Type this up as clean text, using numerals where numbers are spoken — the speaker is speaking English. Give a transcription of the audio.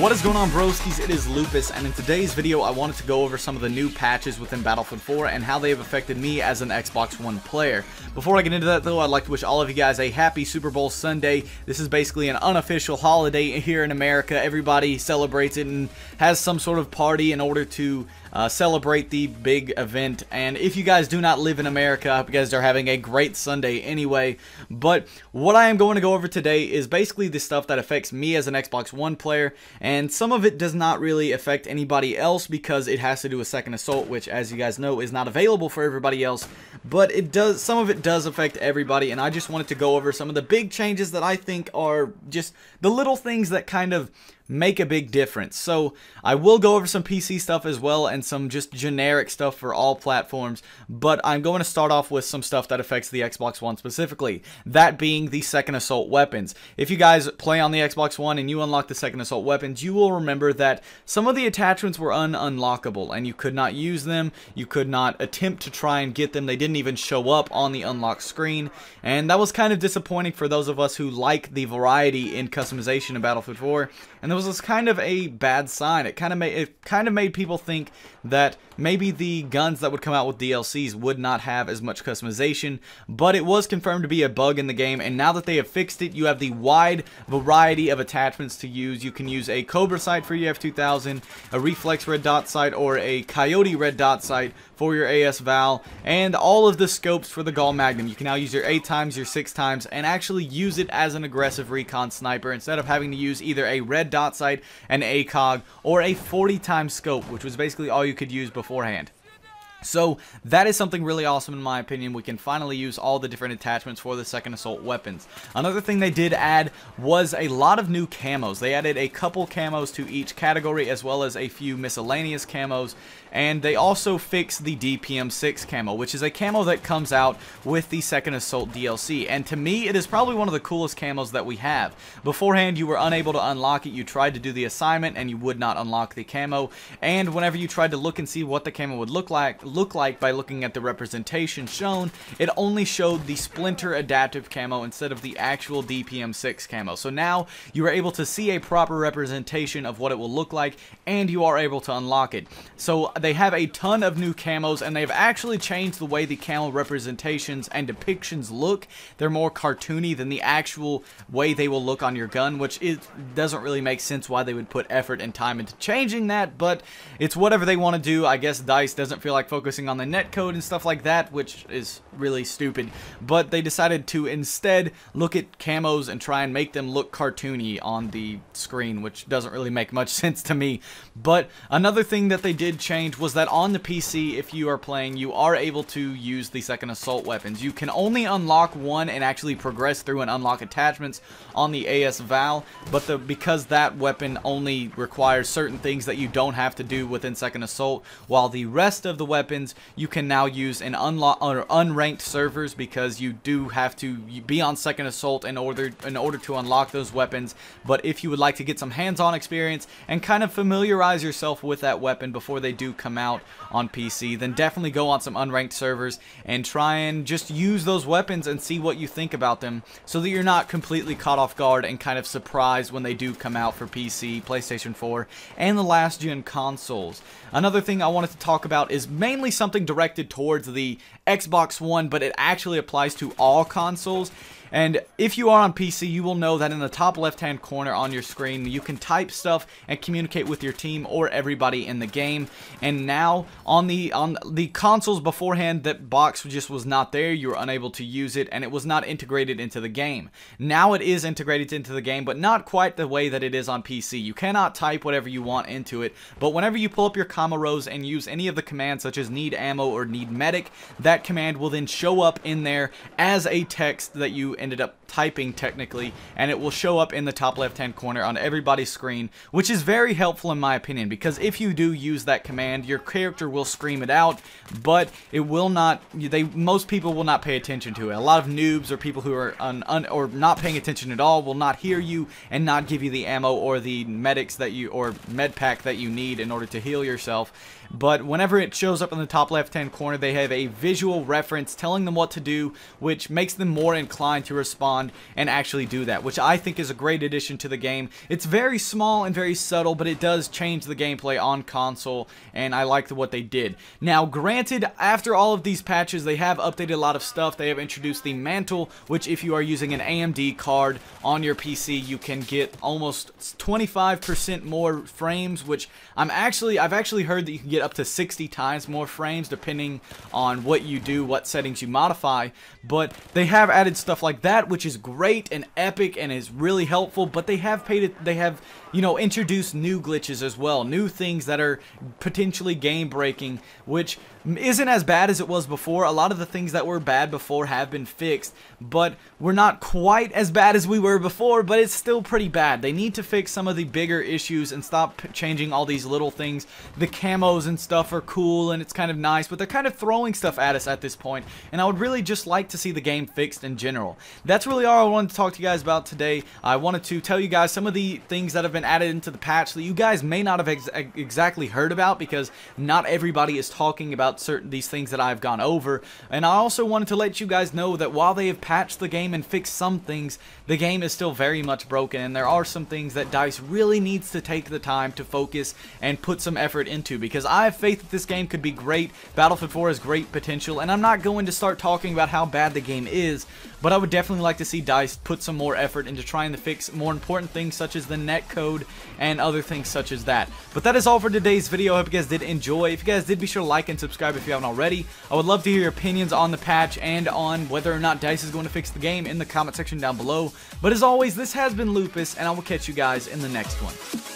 What is going on, broskies? It is Lupus, and in today's video I wanted to go over some of the new patches within Battlefield 4 and how they have affected me as an Xbox One player. Before I get into that though, I'd like to wish all of you guys a happy Super Bowl Sunday. This is basically an unofficial holiday here in America. Everybody celebrates it and has some sort of party in order to celebrate the big event. And if you guys do not live in America, I hope you guys are having a great Sunday anyway. But what I am going to go over today is basically the stuff that affects me as an Xbox One player, and some of it does not really affect anybody else because it has to do with Second Assault, which, as you guys know, is not available for everybody else. But it does, some of it does affect everybody, and I just wanted to go over some of the big changes that I think are just the little things that kind of make a big difference. So I will go over some PC stuff as well and some just generic stuff for all platforms, but I'm going to start off with some stuff that affects the Xbox One specifically, that being the Second Assault weapons. If you guys play on the Xbox One and you unlock the Second Assault weapons, you will remember that some of the attachments were unlockable and you could not use them, you could not attempt to try and get them, they didn't even show up on the unlock screen, and that was kind of disappointing for those of us who like the variety in customization in Battlefield 4. And there was this kind of a bad sign. It kind of made people think that maybe the guns that would come out with DLCs would not have as much customization, but it was confirmed to be a bug in the game, and now that they have fixed it, you have the wide variety of attachments to use. You can use a Cobra sight for your F2000, a Reflex red dot sight, or a Coyote red dot sight for your AS Val, and all of the scopes for the Gall Magnum. You can now use your 8x, your 6x, and actually use it as an aggressive recon sniper instead of having to use either a red dot sight, an ACOG, or a 40x scope, which was basically all you could use beforehand. So that is something really awesome in my opinion. We can finally use all the different attachments for the Second Assault weapons. Another thing they did add was a lot of new camos. They added a couple camos to each category as well as a few miscellaneous camos, and they also fixed the DPM6 camo, which is a camo that comes out with the Second Assault DLC, and to me it is probably one of the coolest camos that we have. Beforehand you were unable to unlock it. You tried to do the assignment and you would not unlock the camo, and whenever you tried to look and see what the camo would look like by looking at the representation shown, it only showed the Splinter adaptive camo instead of the actual DPM6 camo. So now you are able to see a proper representation of what it will look like, and you are able to unlock it. So they have a ton of new camos, and they've actually changed the way the camo representations and depictions look. They're more cartoony than the actual way they will look on your gun, which doesn't really make sense why they would put effort and time into changing that, but it's whatever they want to do. I guess DICE doesn't feel like focusing on the netcode and stuff like that, which is really stupid, but they decided to instead look at camos and try and make them look cartoony on the screen, which doesn't really make much sense to me. But another thing that they did change was that on the PC, if you are playing, you are able to use the Second Assault weapons. You can only unlock one and actually progress through and unlock attachments on the AS Val, but because that weapon only requires certain things that you don't have to do within Second Assault, while the rest of the weapons you can now use in unranked servers, because you do have to be on Second Assault in order to unlock those weapons. But if you would like to get some hands-on experience and kind of familiarize yourself with that weapon before they do come out on PC, then definitely go on some unranked servers and try and just use those weapons and see what you think about them, so that you're not completely caught off guard and kind of surprised when they do come out for PC, PlayStation 4, and the last gen consoles. Another thing I wanted to talk about is mainly something directed towards the Xbox One, but it actually applies to all consoles. And if you are on PC, you will know that in the top left-hand corner on your screen, you can type stuff and communicate with your team or everybody in the game. And now, on the consoles beforehand, that box just was not there. You were unable to use it, and it was not integrated into the game. Now it is integrated into the game, but not quite the way that it is on PC. You cannot type whatever you want into it, but whenever you pull up your Camo rows and use any of the commands, such as need ammo or need medic, that command will then show up in there as a text that you ended up typing technically, and it will show up in the top left hand corner on everybody's screen, which is very helpful in my opinion, because if you do use that command, your character will scream it out, but it will not, most people will not pay attention to it. A lot of noobs or people who are or not paying attention at all will not hear you and not give you the ammo or the medics that you, or med pack that you need in order to heal yourself. but whenever it shows up in the top left-hand corner, they have a visual reference telling them what to do, which makes them more inclined to respond and actually do that, which I think is a great addition to the game. It's very small and very subtle, but it does change the gameplay on console, and I like what they did. Now, granted, after all of these patches, they have updated a lot of stuff. They have introduced the mantle, which if you are using an AMD card on your PC, you can get almost 25% more frames, which I've actually heard that you can get up to 60 times more frames depending on what you do, what settings you modify. But they have added stuff like that, which is great and epic and is really helpful. But they have introduced new glitches as well, new things that are potentially game breaking, which isn't as bad as it was before. A lot of the things that were bad before have been fixed, but we're not quite as bad as we were before, but it's still pretty bad. They need to fix some of the bigger issues and stop changing all these little things. The camos and stuff are cool and it's kind of nice, but they're kind of throwing stuff at us at this point, and I would really just like to see the game fixed in general. That's really all I wanted to talk to you guys about today. I wanted to tell you guys some of the things that have been added into the patch that you guys may not have exactly heard about, because not everybody is talking about these things that I've gone over. And I also wanted to let you guys know that while they have patched the game and fixed some things, the game is still very much broken, and there are some things that DICE really needs to take the time to focus and put some effort into, because I have faith that this game could be great. Battlefield 4 has great potential, and I'm not going to start talking about how bad the game is, but I would definitely like to see DICE put some more effort into trying to fix more important things such as the netcode and other things such as that. But that is all for today's video. I hope you guys did enjoy. If you guys did, be sure to like and subscribe if you haven't already. I would love to hear your opinions on the patch and on whether or not DICE is going to fix the game in the comment section down below. But as always, this has been Lupus, and I will catch you guys in the next one.